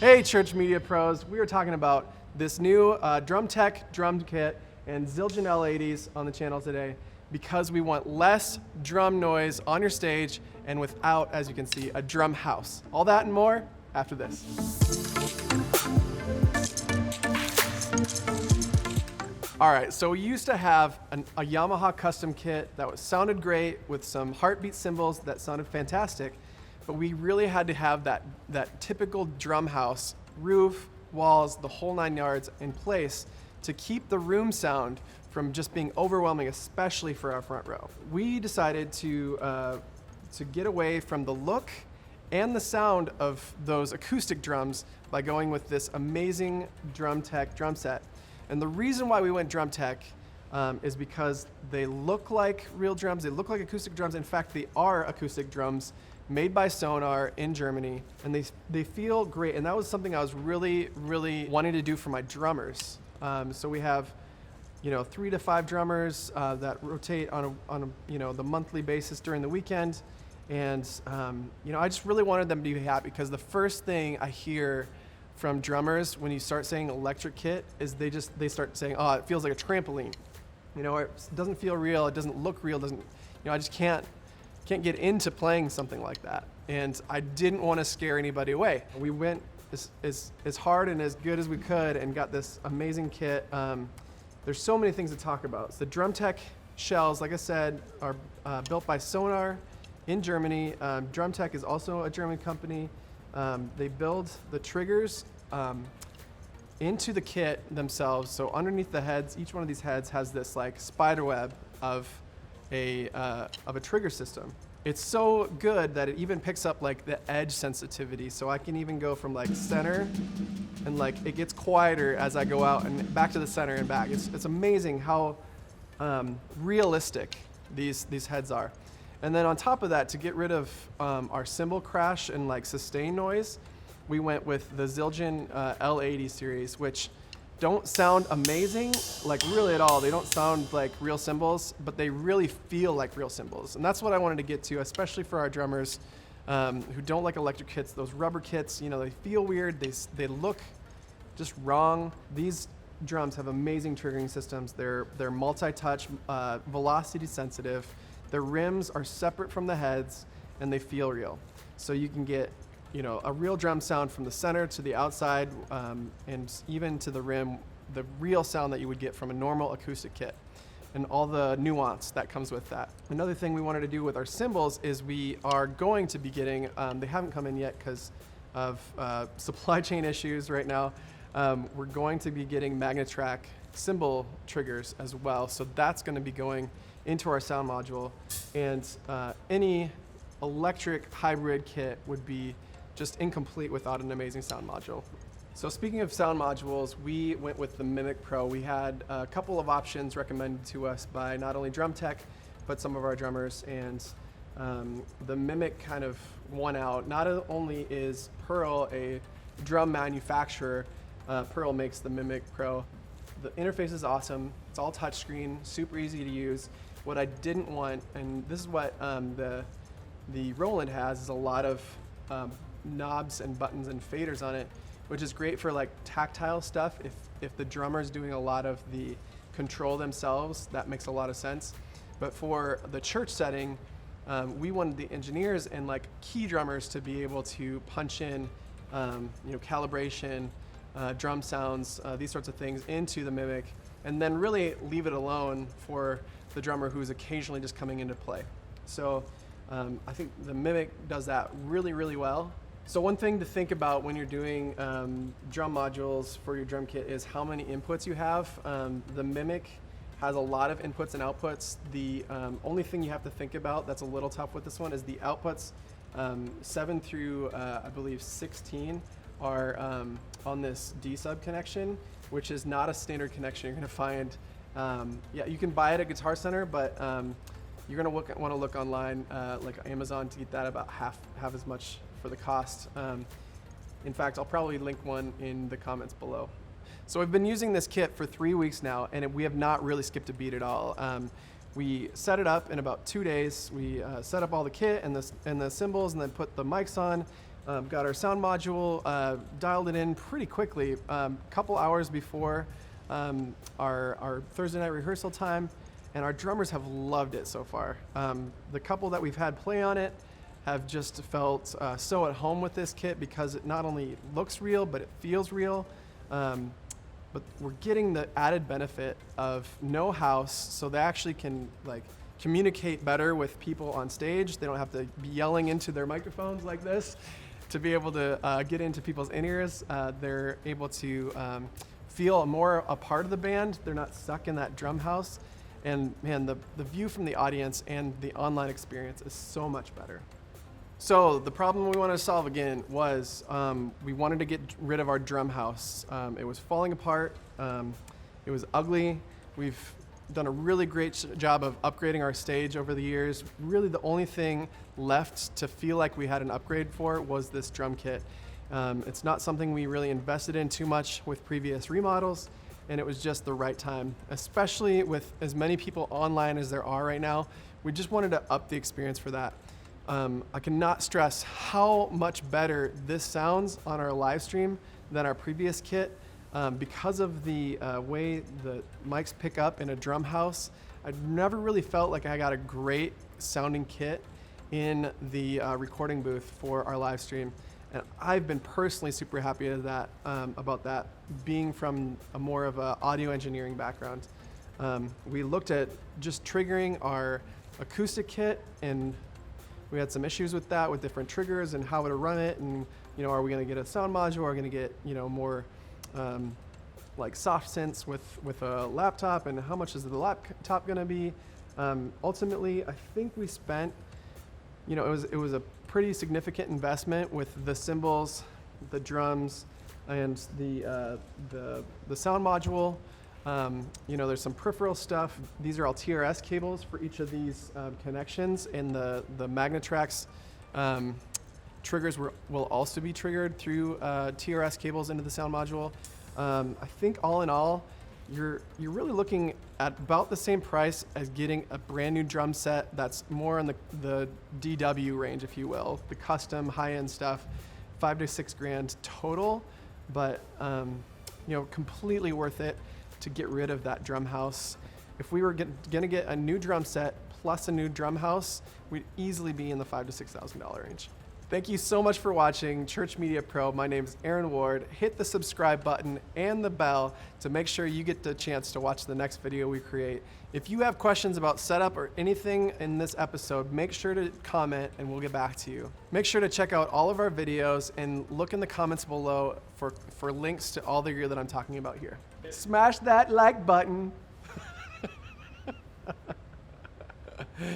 Hey, Church Media Pros. We are talking about this new Drum-Tec drum kit and Zildjian L80s on the channel today because we want less drum noise on your stage and without, as you can see, a drum house. All that and more after this. All right, so we used to have a Yamaha custom kit that sounded great with some heartbeat cymbals that sounded fantastic, but we really had to have that typical drum house, roof, walls, the whole 9 yards in place to keep the room sound from just being overwhelming, especially for our front row. We decided to get away from the look and the sound of those acoustic drums by going with this amazing Drum-Tec drum set. And the reason why we went Drum-Tec is because they look like real drums, they look like acoustic drums. In fact, they are acoustic drums made by Sonar in Germany, and they feel great. And that was something I was really wanting to do for my drummers. So we have 3 to 5 drummers that rotate on a the monthly basis during the weekend. And I just really wanted them to be happy, because the first thing I hear from drummers when you start saying electric kit is they start saying, oh, it feels like a trampoline. It doesn't feel real, it doesn't look real, I just can't get into playing something like that. And I didn't want to scare anybody away. We went as hard and as good as we could and got this amazing kit. There's so many things to talk about. So the Drum-Tec shells, like I said, are built by Sonar in Germany. Drum-Tec is also a German company. They build the triggers into the kit themselves. So underneath the heads, each one of these heads has this like spider web of a trigger system. It's so good that it even picks up like the edge sensitivity. So I can even go from like center and like it gets quieter as I go out and back to the center and back. It's amazing how realistic these heads are. And then on top of that, to get rid of our cymbal crash and like sustain noise, we went with the Zildjian L80 series, which don't sound amazing, like really at all. They don't sound like real cymbals, but they really feel like real cymbals. And that's what I wanted to get to, especially for our drummers who don't like electric kits. Those rubber kits, they feel weird, they look just wrong. These drums have amazing triggering systems. They're multi-touch, velocity sensitive. Their rims are separate from the heads, and they feel real. So you can get a real drum sound from the center to the outside, and even to the rim, the real sound that you would get from a normal acoustic kit, and all the nuance that comes with that. Another thing we wanted to do with our cymbals is we are going to be getting, they haven't come in yet because of supply chain issues right now, we're going to be getting Magnatrack cymbal triggers as well. So that's going to be going into our sound module, and any electric hybrid kit would be just incomplete without an amazing sound module. So speaking of sound modules, we went with the Mimic Pro. We had a couple of options recommended to us by not only Drum-Tec, but some of our drummers, and the Mimic kind of won out. Not only is Pearl a drum manufacturer, Pearl makes the Mimic Pro. The interface is awesome. It's all touchscreen, super easy to use. What I didn't want, and this is what the Roland has, is a lot of knobs and buttons and faders on it, which is great for like tactile stuff. If the drummer's doing a lot of the control themselves, that makes a lot of sense. But for the church setting, we wanted the engineers and like key drummers to be able to punch in calibration, drum sounds, these sorts of things into the Mimic, and then really leave it alone for the drummer who's occasionally just coming into play. So I think the Mimic does that really well. So one thing to think about when you're doing drum modules for your drum kit is how many inputs you have. The Mimic has a lot of inputs and outputs. The only thing you have to think about that's a little tough with this one is the outputs 7 through I believe 16 are on this D-sub connection, which is not a standard connection you're going to find. You can buy it at Guitar Center, but you're going to want to look online, like Amazon, to get that about half as much for the cost. In fact, I'll probably link one in the comments below. So I've been using this kit for 3 weeks now, and we have not really skipped a beat at all. We set it up in about 2 days. We set up all the kit and the cymbals, and then put the mics on. Got our sound module, dialed it in pretty quickly, couple hours before our Thursday night rehearsal time, and our drummers have loved it so far. The couple that we've had play on it have just felt so at home with this kit because it not only looks real, but it feels real. But we're getting the added benefit of no house, so they actually can like communicate better with people on stage. They don't have to be yelling into their microphones like this to be able to get into people's in-ears. They're able to feel more a part of the band. They're not stuck in that drum house. And man, the view from the audience and the online experience is so much better. So the problem we wanted to solve again was we wanted to get rid of our drum house. It was falling apart. It was ugly. We've done a really great job of upgrading our stage over the years. Really the only thing left to feel like we had an upgrade for was this drum kit. It's not something we really invested in too much with previous remodels, and it was just the right time, especially with as many people online as there are right now. We just wanted to up the experience for that. I cannot stress how much better this sounds on our live stream than our previous kit. Because of the way the mics pick up in a drum house, I've never really felt like I got a great sounding kit in the recording booth for our live stream. And I've been personally super happy with that, about that, being from a more of an audio engineering background. We looked at just triggering our acoustic kit, and we had some issues with that, with different triggers and how to run it, and are we going to get a sound module, are we going to get more like soft synths with a laptop, and how much is the laptop going to be? Ultimately, I think we spent, it was a pretty significant investment with the cymbals, the drums, and the sound module. There's some peripheral stuff. These are all TRS cables for each of these connections, and the Magnatrack's triggers will also be triggered through TRS cables into the sound module. I think all in all, you're really looking at about the same price as getting a brand new drum set that's more in the DW range, if you will, the custom high-end stuff, $5 to $6 grand total, but completely worth it to get rid of that drum house. If we were gonna get a new drum set plus a new drum house, we'd easily be in the $5,000 to $6,000 range. Thank you so much for watching Church Media Pro. My name is Aaron Ward. Hit the subscribe button and the bell to make sure you get the chance to watch the next video we create. If you have questions about setup or anything in this episode, make sure to comment and we'll get back to you. Make sure to check out all of our videos and look in the comments below for links to all the gear that I'm talking about here. Smash that like button.